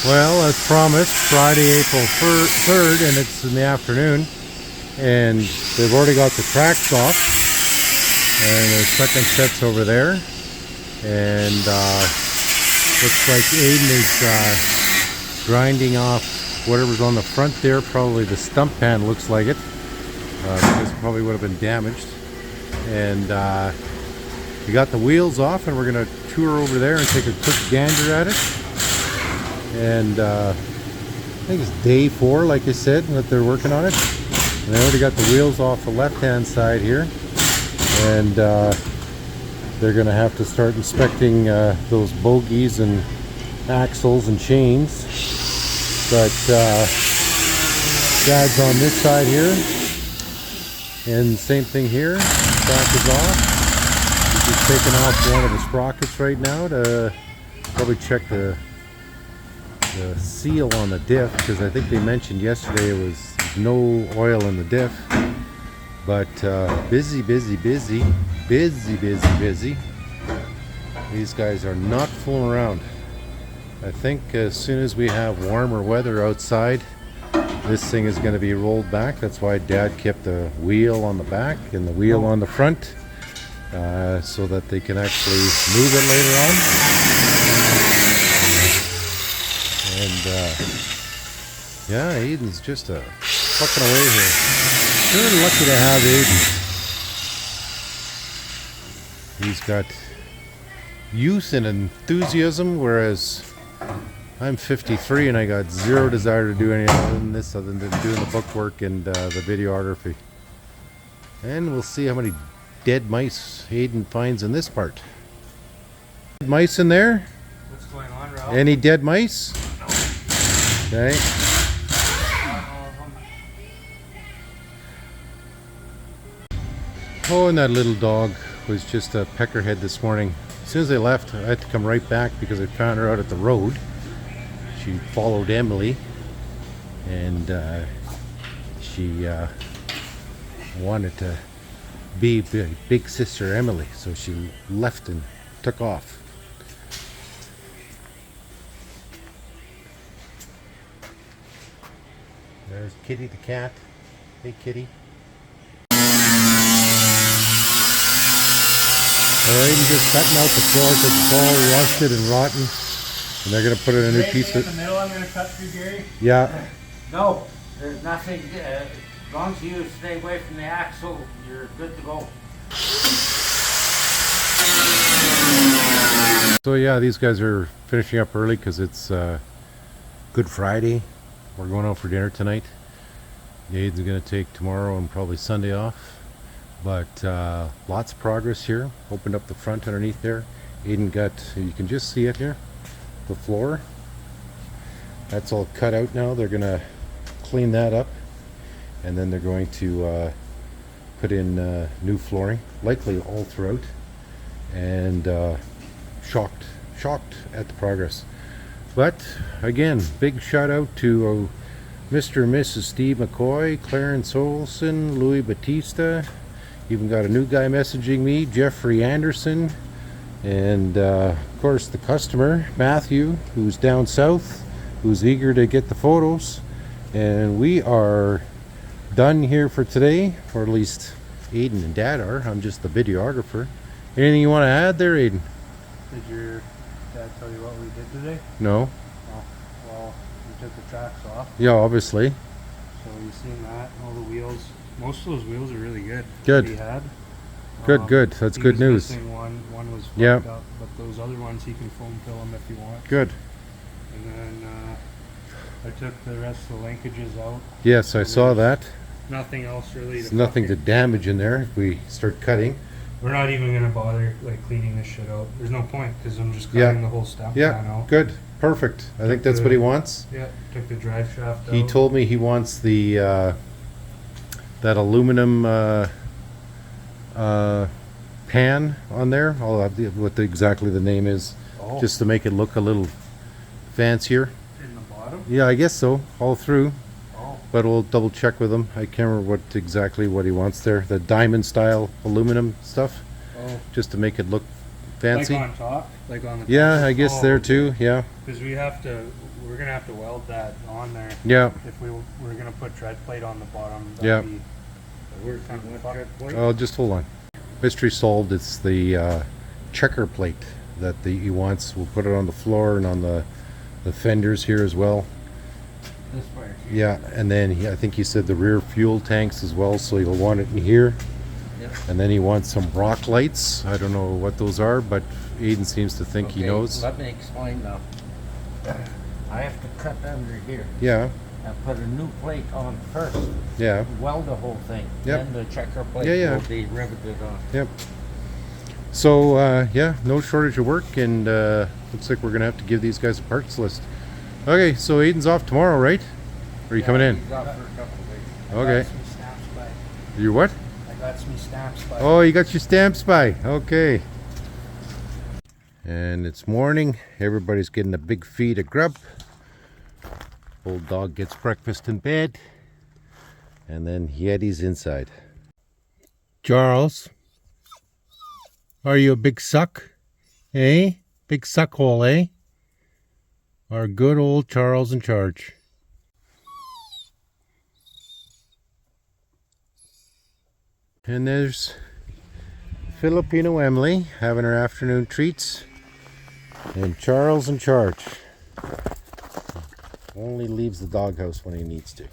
Well, as promised, Friday, April 3rd, and it's in the afternoon, and they've already got the tracks off, and the second set's over there, and looks like Aidan is grinding off whatever's on the front there, probably the stump pan looks like it, because it probably would have been damaged, and we got the wheels off, and we're going to tour over there and take a quick gander at it. And I think it's day 4, like I said, that they're working on it. And they already got the wheels off the left-hand side here, and they're going to have to start inspecting those bogies and axles and chains. But Dad's on this side here, and same thing here. Track is off. He's just taking off one of the sprockets right now to probably check the seal on the diff, because I think they mentioned yesterday it was no oil in the diff. But busy. These guys are not fooling around. I think as soon as we have warmer weather outside, this thing is going to be rolled back. That's why Dad kept the wheel on the back and the wheel on the front, so that they can actually move it later on. And yeah, Aidan's just fucking away here. Sure lucky to have Aidan. He's got youth and enthusiasm, whereas I'm 53 and I got zero desire to do anything other than this, other than doing the bookwork and the videography. And we'll see how many dead mice Aidan finds in this part. Dead mice in there? What's going on, Ralph? Any dead mice? Okay. Oh, and that little dog was just a peckerhead this morning. As soon as they left, I had to come right back because I found her out at the road. She followed Emily, and she wanted to be big sister Emily, so she left and took off. There's Kitty the cat. Hey, Kitty. They're even just cutting out the floor because it's all rusted and rotten. And they're going to put in a new piece of... in the middle I'm going to cut through, Gary? Yeah. No, there's nothing. As long as you stay away from the axle, you're good to go. So yeah, these guys are finishing up early because it's Good Friday. We're going out for dinner tonight. Aidan's going to take tomorrow and probably Sunday off. But lots of progress here. Opened up the front underneath there. Aidan got, you can just see it here, the floor. That's all cut out now. They're going to clean that up. And then they're going to put in new flooring, likely all throughout. And shocked at the progress. But again, big shout out to Mr. and Mrs. Steve McCoy, Clarence Olson, Louis Batista. Even got a new guy messaging me, Jeffrey Anderson, and of course the customer Matthew, who's down south, who's eager to get the photos. And we are done here for today, or at least Aidan and Dad are. I'm just the videographer. Anything you want to add there, Aidan? Did your dad tell you what we did today? No. Oh, well, we took the tracks off. Yeah, obviously. So you've seen that, all the wheels. Most of those wheels are really good. Good. He had. Good. That's good news. One was fucked Yeah. up, but those other ones he can foam fill them if he wants. Good. And then I took the rest of the linkages out. Yes, I saw that. Nothing else really. There's nothing to damage in there if we start cutting. We're not even gonna bother like cleaning this shit out. There's no point because I'm just cutting the whole stump pan Yeah, out. good. Perfect. I think that's what he wants. Yeah, took the drive shaft out. He told me he wants the that aluminum pan on there. I'll have what exactly the name is, just to make it look a little fancier. In the bottom? Yeah, I guess so. All through. Oh. But we'll double check with him. I can't remember exactly what he wants there. The diamond style aluminum stuff. Oh. Just to make it look fancy? Like on top, like on the. Yeah, top? I guess there too. Yeah. Because we're gonna have to weld that on there. Yeah. If we're gonna put tread plate on the bottom. Yeah. Where's the tread plate? Oh, just hold on. Mystery solved. It's the checker plate that he wants. We'll put it on the floor and on the fenders here as well. This way. Yeah, and then I think he said the rear fuel tanks as well, so he'll want it in here. Yep. And then he wants some rock lights. I don't know what those are, but Aidan seems to think he knows. Let me explain now. I have to cut under here Yeah, and put a new plate on first. yeah, Weld the whole thing. Yep. Then the checker plate Yeah. will be riveted on. yep. So, yeah, no shortage of work, and looks like we're going to have to give these guys a parts list. Okay, so Aidan's off tomorrow, right? Or are you coming in? He's off for a couple of days. Okay. I got some stamps by. You what? I got some stamps by. Oh, you got your stamps by. Okay. And it's morning. Everybody's getting a big feed of grub. Old dog gets breakfast in bed. And then Yeti's inside. Charles, are you a big suck? Eh? Big suck hole, eh? Our good old Charles in charge. And there's Filipino Emily having her afternoon treats. And Charles in charge. Only leaves the doghouse when he needs to.